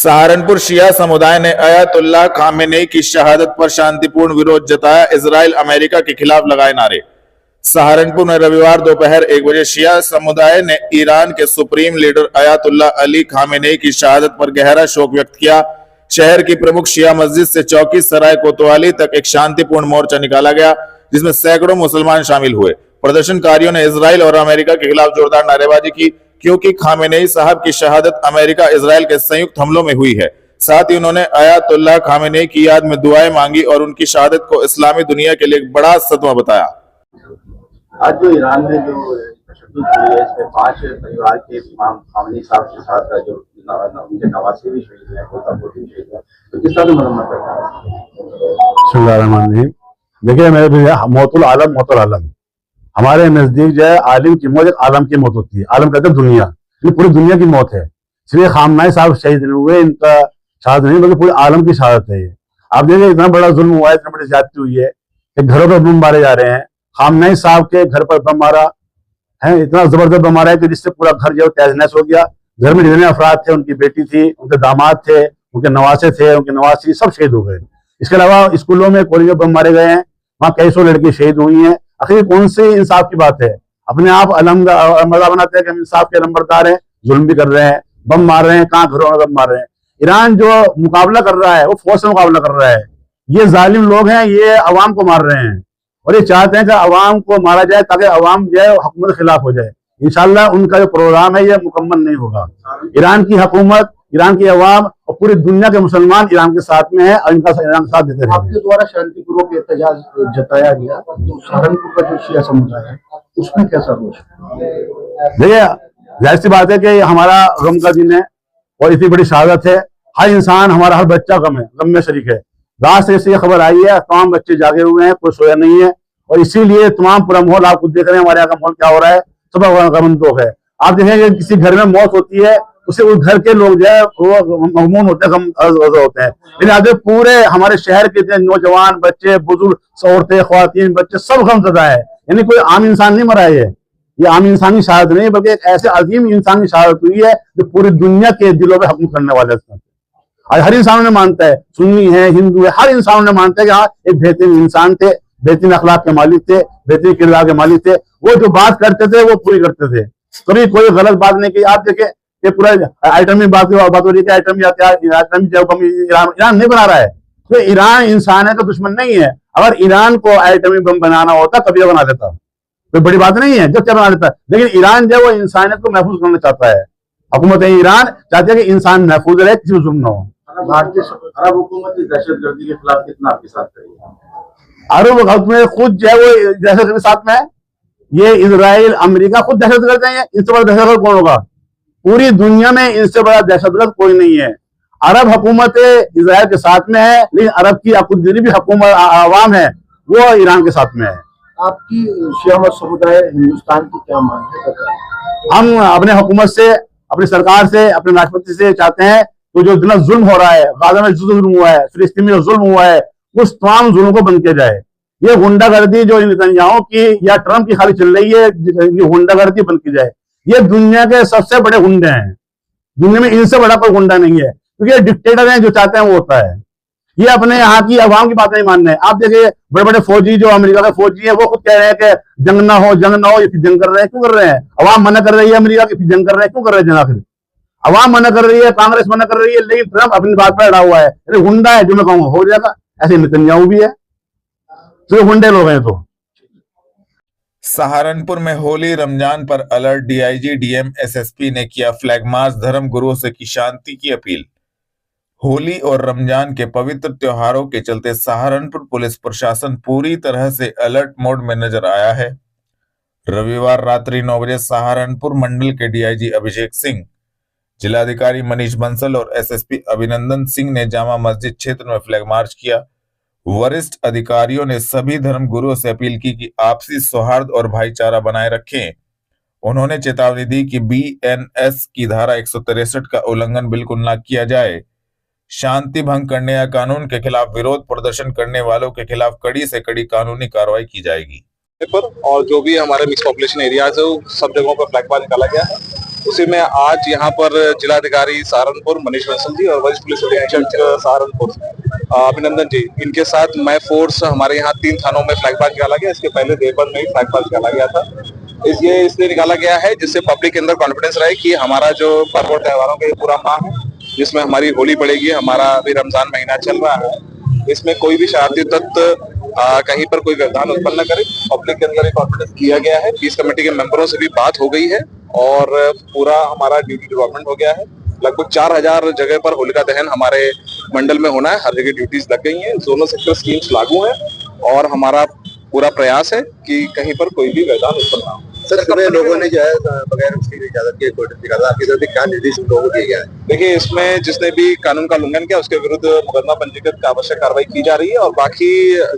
सहारनपुर शिया समुदाय ने अयातुल्लाह खामेनेई की शहादत पर शांतिपूर्ण विरोध जताया। इजराइल अमेरिका के खिलाफ लगाए नारे। सहारनपुर में रविवार दोपहर 1 बजे शिया समुदाय ने ईरान के supreme leader Ayatollah Ali Khamenei की शहादत पर गहरा शोक व्यक्त किया। शहर की प्रमुख शिया मस्जिद से चौकी सराय कोतवाली तक एक शांतिपूर्ण मोर्चा निकाला गया, जिसमें सैकड़ों मुसलमान शामिल हुए। प्रदर्शनकारियों ने इजराइल और अमेरिका के खिलाफ जोरदार नारेबाजी की, क्योंकि खामेनेई साहब की शहादत अमेरिका इजराइल के संयुक्त हमलों में हुई है। साथ ही उन्होंने अयातुल्लाह खामेनेई की याद में दुआएं मांगी और उनकी शहादत को इस्लामी दुनिया के लिए एक बड़ा सदमा बताया। आज जो ईरान में जो तशद्दुद हुई है, इसमें 5 परिवार के इमाम खामेनेई साहब के साथ जो उनके नवासे भी शहीद हुए, पोता-पोती शहीद हुए, तो किस तरह की मरम्मत करता है? देखिए मेरे भैया, मौतुल आलम हमारे नजदीक जो है, आलिम की मौत एक आलम की मौत होती है। आलम कहते हैं दुनिया, ये पूरी दुनिया की मौत है। इसलिए खामनेई साहब शहीद नहीं हुए, इनका शहादत नहीं बल्कि पूरे आलम की शहादत है ये। आप देखिए इतना बड़ा जुल्म हुआ है, इतनी बड़ी ज्यादती हुई है कि घरों पर बम मारे जा रहे हैं। खामनेई साहब के घर पर बम मारा है, इतना जबरदस्त बम मारा है कि जिससे पूरा घर जो तहस नहस हो गया। घर में जितने अफराद थे, उनकी बेटी थी, उनके दामाद थे, उनके नवासे थे, उनके नवासी सब शहीद हो गए। इसके अलावा स्कूलों में कॉलेजों में बम मारे गए हैं, वहाँ कई सौ लड़की शहीद हुई हैं। आखिर कौन सी इंसाफ की बात है? अपने आप अलमदा बनाते हैं कि हम इंसाफ के नंबरदार हैं, जुल्म भी कर रहे हैं, बम मार रहे हैं, कहाँ घरों में बम मार रहे हैं। ईरान जो मुकाबला कर रहा है वो फौज से मुकाबला कर रहा है। ये जालिम लोग हैं, ये अवाम को मार रहे हैं और ये चाहते हैं कि अवाम को मारा जाए ताकि अवाम जो है हुकूमत के खिलाफ हो जाए। इंशाल्लाह उनका जो प्रोग्राम है ये मुकम्मल नहीं होगा। ईरान की हुकूमत, ईरान की अवाम और पूरी दुनिया के मुसलमान ईरान के साथ में है और इनका ईरान के साथ देते हैं। आपके द्वारा शांतिपूर्वक एहतजाज जताया गया, तो सहारनपुर का जो शिया समुदाय है उसमें कैसा रोष? देखिए जाहिर सी बात है कि हमारा गम का दिन है और इतनी बड़ी शहादत है। हर इंसान, हमारा हर बच्चा गम में शरीक है। रात से ये खबर आई है, तमाम बच्चे जागे हुए हैं, कोई सोया नहीं है और इसीलिए तमाम पूरा माहौल आप खुद देख रहे हैं, हमारे यहाँ का माहौल क्या हो रहा है, सब गमनदोख है। आप देखेंगे किसी घर में मौत होती है, उससे उस घर के लोग जो है वो मगमून होते हैं, गम होते हैं। लेकिन आज पूरे हमारे शहर के नौजवान, बच्चे, बुजुर्ग, औरतें, ख्वातीन, बच्चे सब गमज़दा है। यानी कोई आम इंसान नहीं मरा है, ये आम इंसानी शहादत नहीं बल्कि एक ऐसे अजीम इंसानी शहादत हुई है जो पूरी दुनिया के दिलों में हुक्म करने वाले हैं। हर इंसान ने मानता है, सुन्नी है, हिंदू है, हर इंसान ने मानता है कि हाँ एक बेहतरीन इंसान थे, बेहतरीन अखलाक के मालिक थे, बेहतरीन किरदार के मालिक थे। वो जो बात करते थे वो पूरी करते थे, कभी कोई गलत बात नहीं की। आप देखिए ये पूरा आइटमी बात हो रही है, आइटमी ईरान नहीं बना रहा है। तो ईरान इंसान है तो दुश्मन नहीं है। अगर ईरान को आइटमी बम बनाना होता कभी बना देता, कोई बड़ी बात नहीं है, जब क्या बना देता। लेकिन ईरान जो वो इंसानियत को महफूज करना चाहता है। हुकूमत ईरान चाहती है कि इंसान महफूज रहे, किसी को जुल्म न हो। अरब हुकूमत दहशतगर्दी के खिलाफ कितना आपके साथ करेगी? अरब हुकूमत खुद जो है वो दहशतगर्द के साथ में है। ये इजराइल, अमेरिका खुद दहशतगर्द है। इनसे बड़ा दहशतगर्द कौन होगा? पूरी दुनिया में इनसे बड़ा दहशतगर्द कोई नहीं है। अरब हुकूमत इजराइल के साथ में है, लेकिन अरब की जितनी भी हुकूमत आवाम है वो ईरान के साथ में है। आपकी शिया समुदाय हिंदुस्तान की क्या मांग है? हम अपने हुकूमत से, अपनी सरकार से, अपने राष्ट्रपति से चाहते हैं तो जो इतना जुल्म हो रहा है, गाजा में जुल्म हुआ है, फिलिस्तीन में जो जुल्म हुआ है, उस तमाम जुल्म को बंद किया जाए। ये गुंडागर्दी जो नेतन्याहू की या ट्रंप की खाली चल रही है, ये गुंडागर्दी बंद की जाए। ये दुनिया के सबसे बड़े गुंडे हैं, दुनिया में इनसे बड़ा कोई गुंडा नहीं है, क्योंकि ये डिक्टेटर हैं, जो चाहते हैं वो होता है। ये अपने यहाँ की अवाम की बात नहीं मान रहे हैं। आप देखिए बड़े बड़े फौजी जो अमेरिका के फौजी है वो खुद कह रहे हैं कि जंग ना हो, जंग ना हो। ये जंग कर रहे हैं, क्यों कर रहे हैं? अवाम मना कर रही है, अमेरिका की जंग कर रहे हैं, क्यों कर रहे हैं जनाब? फिर अवाम मना कर रही है, कांग्रेस मना कर रही है, लेकिन ट्रंप अपनी बात पर अड़ा हुआ है। अरे गुंडा है, जो मैं कहूँगा हो जाएगा। ऐसे नेतन्याहू भी है, तो गुंडे लोग हैं। तो सहारनपुर में होली रमजान पर अलर्ट। डीआईजी, डीएम, एसएसपी ने किया फ्लैग मार्च। धर्म गुरुओं से की शांति की अपील। होली और रमजान के पवित्र त्योहारों के चलते सहारनपुर पुलिस प्रशासन पूरी तरह से अलर्ट मोड में नजर आया है। रविवार रात्रि 9 बजे सहारनपुर मंडल के डीआईजी अभिषेक सिंह, जिलाधिकारी मनीष बंसल और एसएसपी अभिनंदन सिंह ने जामा मस्जिद क्षेत्र में फ्लैग मार्च किया। वरिष्ठ अधिकारियों ने सभी धर्म गुरुओं से अपील की कि आपसी सौहार्द और भाईचारा बनाए रखें। उन्होंने चेतावनी दी कि बीएनएस की धारा 163 का उल्लंघन बिल्कुल न किया जाए। शांति भंग करने या कानून के खिलाफ विरोध प्रदर्शन करने वालों के खिलाफ कड़ी से कड़ी कानूनी कार्रवाई की जाएगी। और जो भी हमारे मिक्स पॉपुलेशन एरियाज है वो सब जगहों पर फ्लैग मार्च निकाला गया है उसी में आज यहाँ पर जिलाधिकारी सहारनपुर मनीष बंसल जी और वरिष्ठ पुलिस अधीक्षक सहारनपुर अभिनंदन जी, इनके साथ मैं फोर्स हमारे यहाँ 3 थानों में फ्लैग मार्च निकाला गया। इसके पहले देवबंद में ही फ्लैग मार्च निकाला गया था। इसलिए निकाला गया है जिससे पब्लिक के अंदर कॉन्फिडेंस रहे कि हमारा जो पर्व और त्योहारों का ये पूरा माह है, जिसमें हमारी होली पड़ेगी, हमारा अभी रमजान महीना चल रहा है, इसमें कोई भी शरारती तत्व कहीं पर कोई व्यवधान उत्पन्न न करे। पब्लिक के अंदर कॉन्फिडेंस किया गया है। पीस कमेटी के मेंबरों से भी बात हो गई है और पूरा हमारा ड्यूटी डिपार्टमेंट हो गया है। लगभग 4000 जगह पर होलिका दहन हमारे मंडल में होना है। हर जगह ड्यूटीज लग गई हैं, जोनल सेक्टर स्कीम्स लागू हैं और हमारा पूरा प्रयास है कि कहीं पर कोई भी व्यवधान उत्पन्न ना हो। सर, सुबह लोगों ने जो है बगैर उसकी इजाजत के प्रोटेस्ट निकाला, आपकी तरफ से क्या निर्देश लोगों को दिया गया है? देखिए, इसमें जिसने भी कानून का उल्लंघन किया उसके विरुद्ध मुकदमा पंजीकृत का आवश्यक कार्रवाई की जा रही है और बाकी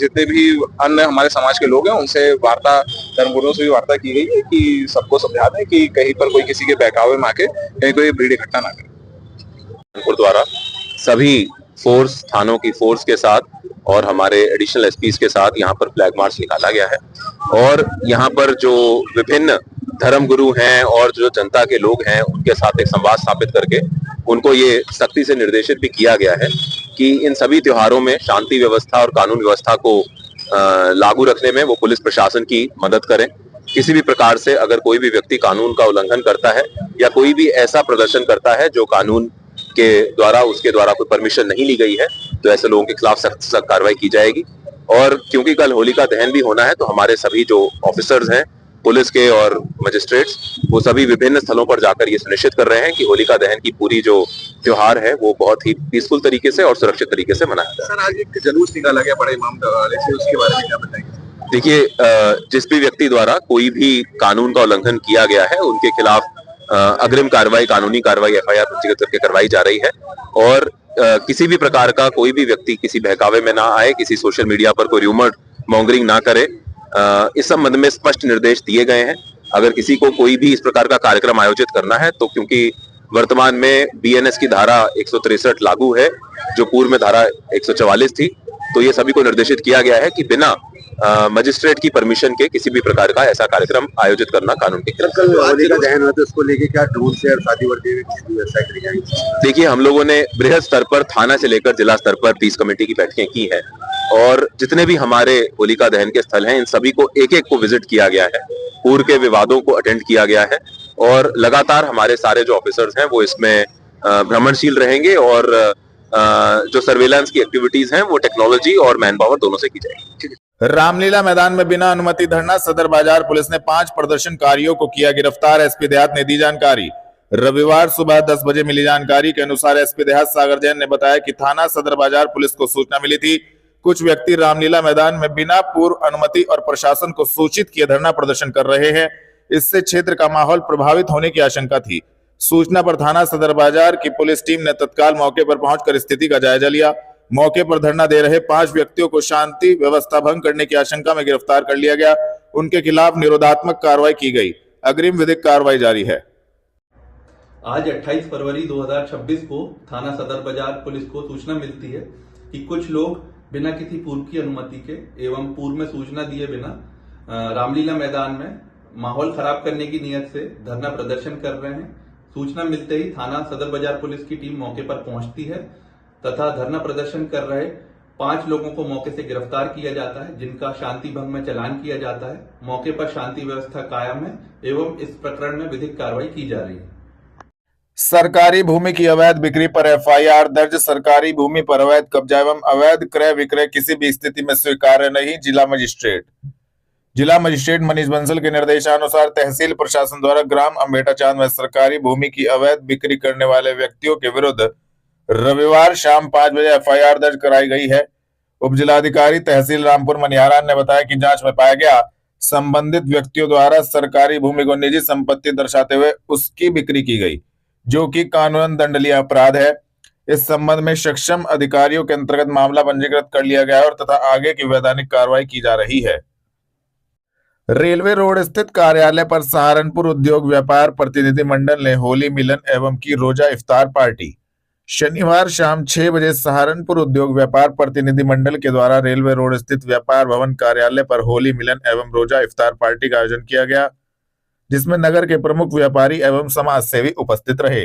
जितने भी अन्य हमारे समाज के लोग हैं उनसे वार्ता, धर्मगुरुओं से भी वार्ता की गई है कि सबको समझा दें कि कहीं पर कोई किसी के बहकावे में आके कहीं कोई भीड़ इकट्ठा ना करे। द्वारा सभी फोर्स, थानों की फोर्स के साथ और हमारे एडिशनल एसपीज के साथ यहाँ पर फ्लैग मार्च निकाला गया है और यहाँ पर जो विभिन्न धर्म गुरु हैं और जो जनता के लोग हैं उनके साथ एक संवाद स्थापित करके उनको ये सख्ती से निर्देशित भी किया गया है कि इन सभी त्योहारों में शांति व्यवस्था और कानून व्यवस्था को लागू रखने में वो पुलिस प्रशासन की मदद करें। किसी भी प्रकार से अगर कोई भी व्यक्ति कानून का उल्लंघन करता है या कोई भी ऐसा प्रदर्शन करता है जो कानून के द्वारा उसके द्वारा कोई परमिशन नहीं ली गई है तो ऐसे लोगों के खिलाफ सख्त कार्रवाई की जाएगी। और क्योंकि कल होलिका दहन भी होना है तो हमारे सभी जो ऑफिसर्स हैं पुलिस के और मजिस्ट्रेट्स वो सभी विभिन्न स्थलों पर जाकर ये सुनिश्चित कर रहे हैं कि होलिका दहन की पूरी जो त्योहार है वो बहुत ही पीसफुल तरीके से और सुरक्षित तरीके से मनाया जाए। सर, आज एक जुलूस निकाला गया बड़े इमाम वाले से, उसके बारे में क्या बताएंगे? देखिए, जिस भी व्यक्ति द्वारा कोई भी कानून का उल्लंघन किया गया है उनके खिलाफ अग्रिम कार्रवाई, कानूनी कार्रवाई एफआईआर पंजीकृत करके करवाई जा रही है और किसी भी प्रकार का कोई भी व्यक्ति किसी बहकावे में ना आए, किसी सोशल मीडिया पर कोई र्यूमर मॉन्गरिंग ना करे। इस संबंध में स्पष्ट निर्देश दिए गए हैं। अगर किसी को कोई भी इस प्रकार का कार्यक्रम आयोजित करना है तो क्योंकि वर्तमान में बीएनएस की धारा 163 लागू है जो पूर्व में धारा 144 थी, तो ये सभी को निर्देशित किया गया है कि बिना मजिस्ट्रेट की परमिशन के किसी भी प्रकार का ऐसा कार्यक्रम आयोजित करना कानून के खिलाफ। कल होलिका दहन हुआ तो उसको लेके क्या ड्रोन से और शादी वर्दी में किसी व्यवस्था करी जाएगी? देखिए, हम लोगों ने बृहद स्तर पर थाना से लेकर जिला स्तर पर पीस कमेटी की बैठकें की है और जितने भी हमारे होलिका दहन के स्थल हैं इन सभी को एक एक को विजिट किया गया है, पूर्व के विवादों को अटेंड किया गया है और लगातार हमारे सारे जो ऑफिसर्स हैं वो इसमें भ्रमणशील रहेंगे और जो सर्वेलेंस की एक्टिविटीज हैं वो टेक्नोलॉजी और मैन पावर दोनों से की जाएगी। रामलीला मैदान में बिना अनुमति धरना, सदर बाजार पुलिस ने 5 प्रदर्शनकारियों को किया गिरफ्तार। एसपी देहात ने दी जानकारी। रविवार सुबह 10 बजे मिली जानकारी के अनुसार एसपी देहात सागर जैन ने बताया कि थाना सदर बाजार पुलिस को सूचना मिली थी कुछ व्यक्ति रामलीला मैदान में बिना पूर्व अनुमति और प्रशासन को सूचित किए धरना प्रदर्शन कर रहे हैं। इससे क्षेत्र का माहौल प्रभावित होने की आशंका थी। सूचना पर थाना सदर बाजार की पुलिस टीम ने तत्काल मौके पर पहुंचकर स्थिति का जायजा लिया। मौके पर धरना दे रहे 5 व्यक्तियों को शांति व्यवस्था भंग करने की आशंका में गिरफ्तार कर लिया गया। उनके खिलाफ निरोधात्मक कार्रवाई की गई। अग्रिम विधिक कार्रवाई जारी है। आज 28 फरवरी 2026 को थाना सदर बाजार पुलिस को सूचना मिलती है कि कुछ लोग बिना किसी पूर्व की अनुमति के एवं पूर्व में सूचना दिए बिना रामलीला मैदान में माहौल खराब करने की नियत से धरना प्रदर्शन कर रहे हैं। सूचना मिलते ही थाना सदर बाजार पुलिस की टीम मौके पर पहुंचती है तथा धरना प्रदर्शन कर रहे 5 लोगों को मौके से गिरफ्तार किया जाता है, जिनका शांति भंग में चालान किया जाता है। मौके पर शांति व्यवस्था कायम है एवं इस प्रकरण में विधिक कार्रवाई की जा रही है। सरकारी भूमि की अवैध बिक्री पर एफआईआर दर्ज। सरकारी भूमि पर अवैध कब्जा एवं अवैध क्रय विक्रय किसी भी स्थिति में स्वीकार्य नहीं। जिला मजिस्ट्रेट मनीष बंसल के निर्देशानुसार तहसील प्रशासन द्वारा ग्राम अम्बेटा चांद में सरकारी भूमि की अवैध बिक्री करने वाले व्यक्तियों के विरुद्ध रविवार शाम 5 बजे एफआईआर दर्ज कराई गई है। उप जिलाधिकारी तहसील रामपुर मनिहारान ने बताया कि जांच में पाया गया संबंधित व्यक्तियों द्वारा सरकारी भूमि को निजी संपत्ति दर्शाते हुए उसकी बिक्री की गई, जो कि कानूनन दंडनीय अपराध है। इस संबंध में सक्षम अधिकारियों के अंतर्गत मामला पंजीकृत कर लिया गया है और तथा आगे की वैधानिक कार्रवाई की जा रही है। रेलवे रोड स्थित कार्यालय पर सहारनपुर उद्योग व्यापार प्रतिनिधि मंडल ने होली मिलन एवं की रोजा इफ्तार पार्टी। शनिवार शाम 6 बजे सहारनपुर उद्योग व्यापार प्रतिनिधि मंडल के द्वारा रेलवे रोड स्थित व्यापार भवन कार्यालय पर होली मिलन एवं रोजा इफ्तार पार्टी का आयोजन किया गया, जिसमें नगर के प्रमुख व्यापारी एवं समाज सेवी उपस्थित रहे।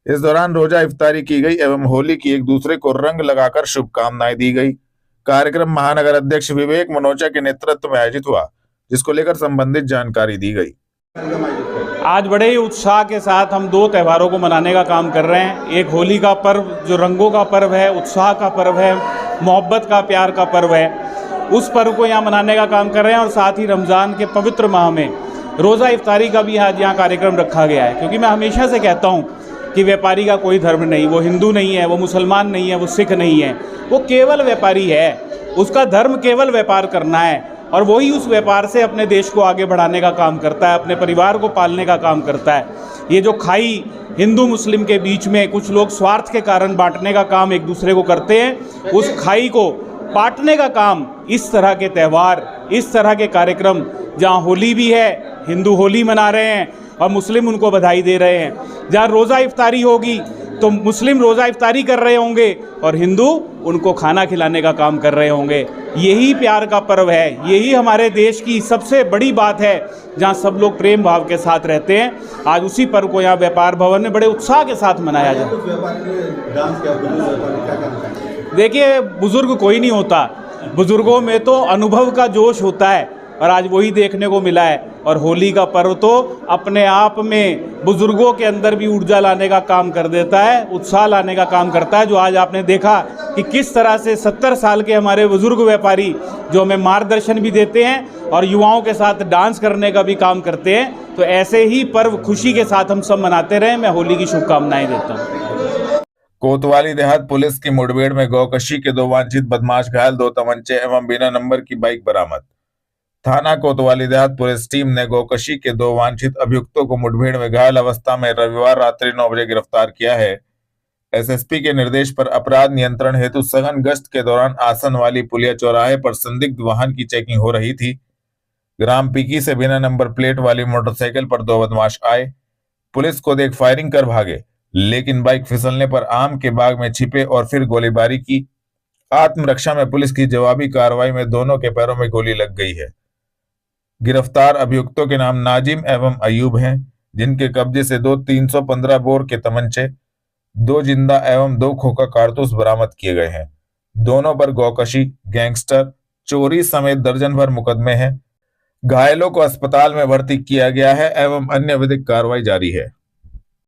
इस दौरान रोजा इफ्तारी की गई एवं होली की एक दूसरे को रंग लगाकर शुभकामनाएं दी गई। कार्यक्रम महानगर अध्यक्ष विवेक मनोचा के नेतृत्व में आयोजित हुआ, जिसको लेकर संबंधित जानकारी दी गई। आज बड़े ही उत्साह के साथ हम दो त्योहारों को मनाने का काम कर रहे हैं। एक होली का पर्व जो रंगों का पर्व है, उत्साह का पर्व है, मोहब्बत का, प्यार का पर्व है, उस पर्व को यहाँ मनाने का काम कर रहे हैं। और साथ ही रमज़ान के पवित्र माह में रोज़ा इफ्तारी का भी आज यहाँ कार्यक्रम रखा गया है। क्योंकि मैं हमेशा से कहता हूँ कि व्यापारी का कोई धर्म नहीं, वो हिंदू नहीं है, वो मुसलमान नहीं है, वो सिख नहीं है, वो केवल व्यापारी है। उसका धर्म केवल व्यापार करना है और वही उस व्यापार से अपने देश को आगे बढ़ाने का काम करता है, अपने परिवार को पालने का काम करता है। ये जो खाई हिंदू मुस्लिम के बीच में कुछ लोग स्वार्थ के कारण बांटने का काम एक दूसरे को करते हैं, उस खाई को बांटने का काम इस तरह के त्यौहार, इस तरह के कार्यक्रम, जहाँ होली भी है, हिंदू होली मना रहे हैं और मुस्लिम उनको बधाई दे रहे हैं, जहाँ रोज़ा इफ्तारी होगी तो मुस्लिम रोज़ा इफ्तारी कर रहे होंगे और हिंदू उनको खाना खिलाने का काम कर रहे होंगे। यही प्यार का पर्व है, यही हमारे देश की सबसे बड़ी बात है, जहाँ सब लोग प्रेम भाव के साथ रहते हैं। आज उसी पर्व को यहाँ व्यापार भवन में बड़े उत्साह के साथ मनाया जाए। देखिए, बुजुर्ग कोई नहीं होता, बुजुर्गों में तो अनुभव का जोश होता है और आज वही देखने को मिला है। और होली का पर्व तो अपने आप में बुजुर्गों के अंदर भी ऊर्जा लाने का काम कर देता है, उत्साह लाने का काम करता है। जो आज आपने देखा कि किस तरह से 70 साल के हमारे बुजुर्ग व्यापारी जो हमें मार्गदर्शन भी देते हैं और युवाओं के साथ डांस करने का भी काम करते हैं। तो ऐसे ही पर्व खुशी के साथ हम सब मनाते रहें। मैं होली की शुभकामनाएं देता हूँ। कोतवाली देहात पुलिस की मुठभेड़ में गौकशी के 2 वांछित बदमाश घायल, 2 तमंचे एवं बिना नंबर की बाइक बरामद। थाना कोतवाली देहात पुलिस टीम ने गौकशी के 2 वांछित अभियुक्तों को मुठभेड़ में घायल अवस्था में रविवार रात्रि 9 बजे गिरफ्तार किया है। एसएसपी के निर्देश पर अपराध नियंत्रण हेतु सघन गश्त के दौरान आसन वाली पुलिया चौराहे पर संदिग्ध वाहन की चेकिंग हो रही थी। ग्राम पीकी से बिना नंबर प्लेट वाली मोटरसाइकिल पर 2 बदमाश आए, पुलिस को देख फायरिंग कर भागे, लेकिन बाइक फिसलने पर आम के बाग में छिपे और फिर गोलीबारी की। आत्मरक्षा में पुलिस की जवाबी कार्रवाई में दोनों के पैरों में गोली लग गई है। गिरफ्तार अभियुक्तों के नाम नाजिम एवं अयूब हैं, जिनके कब्जे से 2 315 बोर के तमंचे, 2 जिंदा एवं 2 खोखा कारतूस बरामद किए गए हैं। दोनों पर गौकशी, गैंगस्टर, चोरी समेत दर्जन भर मुकदमे हैं। घायलों को अस्पताल में भर्ती किया गया है एवं अन्य विधिक कार्रवाई जारी है।